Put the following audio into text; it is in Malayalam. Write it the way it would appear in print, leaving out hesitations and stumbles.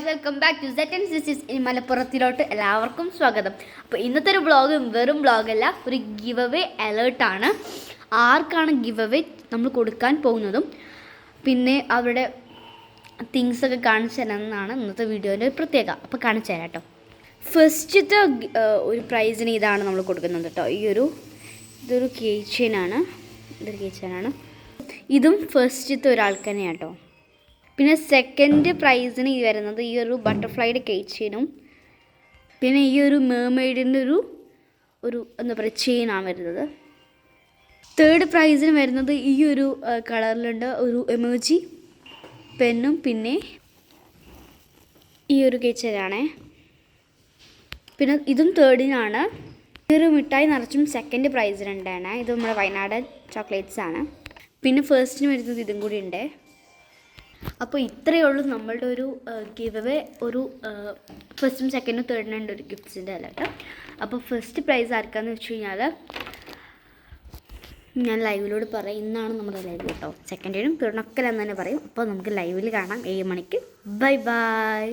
Welcome back to set and sisters in മലപ്പുറത്തിലോട്ട് എല്ലാവർക്കും സ്വാഗതം. അപ്പോൾ ഇന്നത്തെ ഒരു വ്ളോഗ് വെറും വ്ളോഗല്ല, ഒരു ഗിവ് അവേ അലേർട്ടാണ്. ആർക്കാണ് ഗിവ് അവേ നമ്മൾ കൊടുക്കാൻ പോകുന്നതും പിന്നെ അവരുടെ തിങ്സൊക്കെ കാണിച്ചു തരാമെന്നാണ് ഇന്നത്തെ വീഡിയോൻ്റെ പ്രത്യേകത. അപ്പോൾ കാണിച്ചു തരാം കേട്ടോ. ഫസ്റ്റത്തെ ഒരു പ്രൈസിന് ഇതാണ് നമ്മൾ കൊടുക്കുന്നത് കേട്ടോ. ഇതൊരു കീച്ചെയിനാണ്. ഇതും ഫസ്റ്റത്തെ ഒരാൾക്ക് തന്നെയാണ് കേട്ടോ. പിന്നെ സെക്കൻഡ് പ്രൈസിന് ഈ വരുന്നത് ഈ ഒരു ബട്ടർഫ്ലൈയുടെ കീച്ചെയിനും പിന്നെ ഈ ഒരു മേമെയ്ഡിൻ്റെ ഒരു എന്താ പറയുക ചെയിനാണ് വരുന്നത്. തേർഡ് പ്രൈസിന് വരുന്നത് ഈ ഒരു കളറിലുണ്ട് ഒരു എമോജി പെന്നും പിന്നെ ഈ ഒരു കീച്ചെയിനാണേ. പിന്നെ ഇതും തേർഡിനാണ്. ഈ ഒരു മിഠായി നിറച്ചും സെക്കൻഡ് പ്രൈസിനുണ്ടാണ്. ഇത് നമ്മുടെ വയനാടൻ ചോക്ലേറ്റ്സ് ആണ്. പിന്നെ ഫസ്റ്റിന് വരുന്നത് ഇതും കൂടി ഉണ്ട്. അപ്പോൾ ഇത്രയേ ഉള്ളൂ നമ്മളുടെ ഒരു ഗിവ് അവേ. ഒരു ഫസ്റ്റും സെക്കൻഡും തേർഡിനുണ്ട് ഒരു ഗിഫ്റ്റ്സിൻ്റെ അല്ല കേട്ടോ. അപ്പോൾ ഫസ്റ്റ് പ്രൈസ് ആർക്കാന്ന് വെച്ച് കഴിഞ്ഞാൽ ഞാൻ ലൈവിലോട് പറയാം. ഇന്നാണ് നമ്മുടെ ലൈവ് കേട്ടോ. സെക്കൻഡിനും തേർഡിനൊക്കെ ഞാൻ തന്നെ പറയും. അപ്പോൾ നമുക്ക് ലൈവിൽ കാണാം 7 മണിക്ക്. Bye bye.